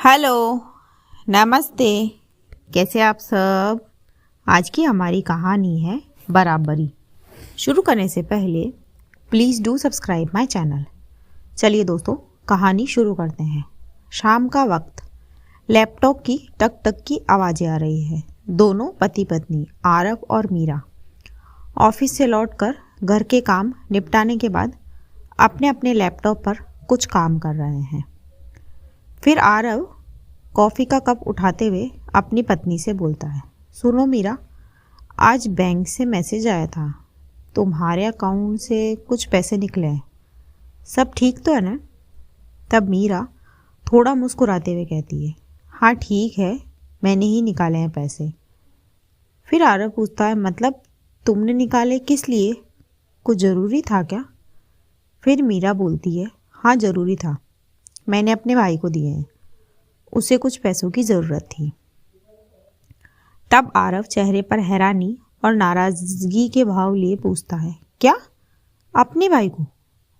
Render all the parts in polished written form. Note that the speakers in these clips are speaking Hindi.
हेलो, नमस्ते। कैसे आप सब। आज की हमारी कहानी है बराबरी। शुरू करने से पहले please do subscribe my channel. चलिए दोस्तों, कहानी शुरू करते हैं। शाम का वक्त, लैपटॉप की टक टक की आवाज़ें आ रही है। दोनों पति पत्नी आरव और मीरा ऑफिस से लौटकर घर के काम निपटाने के बाद अपने अपने लैपटॉप पर कुछ काम कर रहे हैं। फिर आरव कॉफ़ी का कप उठाते हुए अपनी पत्नी से बोलता है, सुनो मीरा, आज बैंक से मैसेज आया था, तुम्हारे अकाउंट से कुछ पैसे निकले हैं, सब ठीक तो है ना। तब मीरा थोड़ा मुस्कुराते हुए कहती है, हाँ ठीक है, मैंने ही निकाले हैं पैसे। फिर आरव पूछता है, मतलब तुमने निकाले किस लिए, कुछ ज़रूरी था क्या। फिर मीरा बोलती है, हाँ ज़रूरी था, मैंने अपने भाई को दिए हैं, उसे कुछ पैसों की ज़रूरत थी। तब आरव चेहरे पर हैरानी और नाराज़गी के भाव लिए पूछता है, क्या, अपने भाई को,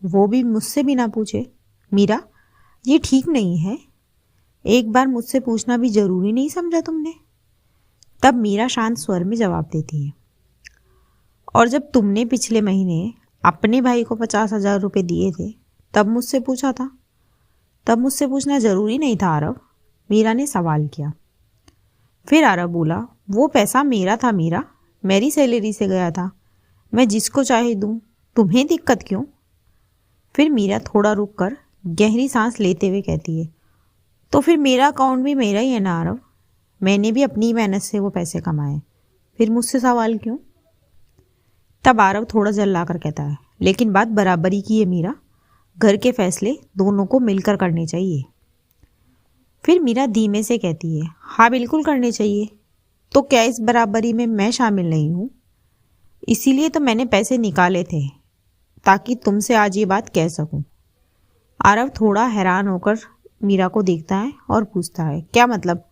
वो भी मुझसे बिना पूछे। मीरा, ये ठीक नहीं है, एक बार मुझसे पूछना भी ज़रूरी नहीं समझा तुमने। तब मीरा शांत स्वर में जवाब देती है, और जब तुमने पिछले महीने अपने भाई को 50,000 रुपये दिए थे तब मुझसे पूछा था। तब मुझसे पूछना ज़रूरी नहीं था आरव, मीरा ने सवाल किया। फिर आरव बोला, वो पैसा मेरा था मीरा, मेरी सैलरी से गया था, मैं जिसको चाहे दूँ, तुम्हें दिक्कत क्यों। फिर मीरा थोड़ा रुककर गहरी सांस लेते हुए कहती है, तो फिर मेरा अकाउंट भी मेरा ही है ना आरव, मैंने भी अपनी मेहनत से वो पैसे कमाए, फिर मुझसे सवाल क्यों। तब आरव थोड़ा जल्लाकर कहता है, लेकिन बात बराबरी की है मीरा, घर के फैसले दोनों को मिलकर करने चाहिए। फिर मीरा धीमे से कहती है, हाँ बिल्कुल करने चाहिए, तो क्या इस बराबरी में मैं शामिल नहीं हूँ। इसीलिए तो मैंने पैसे निकाले थे, ताकि तुमसे आज ये बात कह सकूँ। आरव थोड़ा हैरान होकर मीरा को देखता है और पूछता है, क्या मतलब,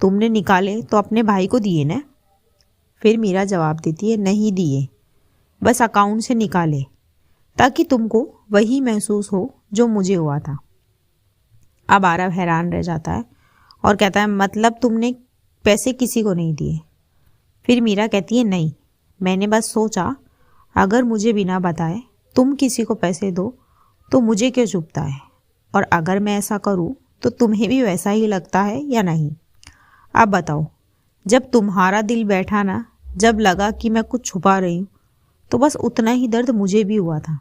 तुमने निकाले तो अपने भाई को दिए ना। फिर मीरा जवाब देती है, नहीं दिए, बस अकाउंट से निकाले, ताकि तुमको वही महसूस हो जो मुझे हुआ था। अब आरव हैरान रह जाता है और कहता है, मतलब तुमने पैसे किसी को नहीं दिए। फिर मीरा कहती है, नहीं, मैंने बस सोचा अगर मुझे बिना बताए तुम किसी को पैसे दो तो मुझे क्यों चुभता है, और अगर मैं ऐसा करूं तो तुम्हें भी वैसा ही लगता है या नहीं। अब बताओ, जब तुम्हारा दिल बैठा ना, जब लगा कि मैं कुछ छुपा रही हूँ, तो बस उतना ही दर्द मुझे भी हुआ था।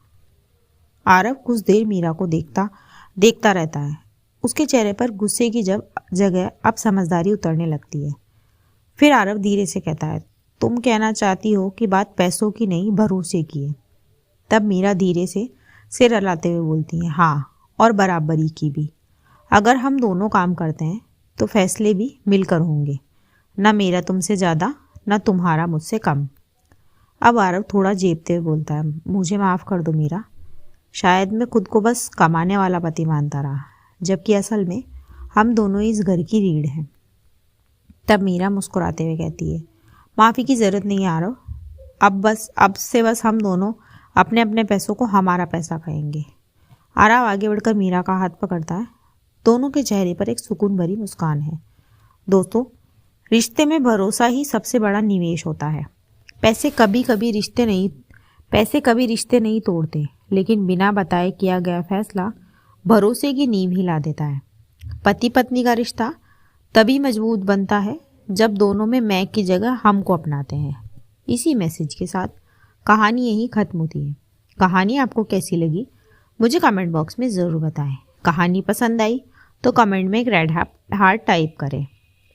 आरव कुछ देर मीरा को देखता रहता है। उसके चेहरे पर गुस्से की जगह अब समझदारी उतरने लगती है। फिर आरव धीरे से कहता है, तुम कहना चाहती हो कि बात पैसों की नहीं, भरोसे की है। तब मीरा धीरे से सिर हिलाते हुए बोलती है, हाँ, और बराबरी की भी। अगर हम दोनों काम करते हैं तो फैसले भी मिलकर होंगे, ना मेरा तुमसे ज़्यादा, ना तुम्हारा मुझसे कम। अब आरव थोड़ा जेबते हुए बोलता है, मुझे माफ़ कर दो मीरा, शायद मैं खुद को बस कमाने वाला पति मानता रहा, जबकि असल में हम दोनों इस घर की रीढ़ हैं। तब मीरा मुस्कुराते हुए कहती है, माफ़ी की ज़रूरत नहीं आरव, अब से बस हम दोनों अपने अपने पैसों को हमारा पैसा कहेंगे। आरव आगे बढ़कर मीरा का हाथ पकड़ता है। दोनों के चेहरे पर एक सुकून भरी मुस्कान है। दोस्तों, रिश्ते में भरोसा ही सबसे बड़ा निवेश होता है। पैसे कभी रिश्ते नहीं तोड़ते, लेकिन बिना बताए किया गया फैसला भरोसे की नींव ही ला देता है। पति पत्नी का रिश्ता तभी मजबूत बनता है जब दोनों में मैं की जगह हम को अपनाते हैं। इसी मैसेज के साथ कहानी यहीं ख़त्म होती है। कहानी आपको कैसी लगी मुझे कमेंट बॉक्स में ज़रूर बताएं। कहानी पसंद आई तो कमेंट में एक रेड हार्ट टाइप करें।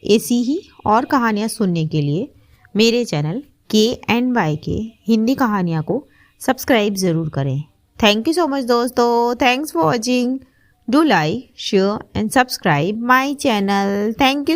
ऐसी ही और कहानियाँ सुनने के लिए मेरे चैनल KNYK हिंदी कहानियाँ को सब्सक्राइब ज़रूर करें। Thank you so much दोस्तों. Thanks for watching. Do like, share and subscribe my channel. Thank you.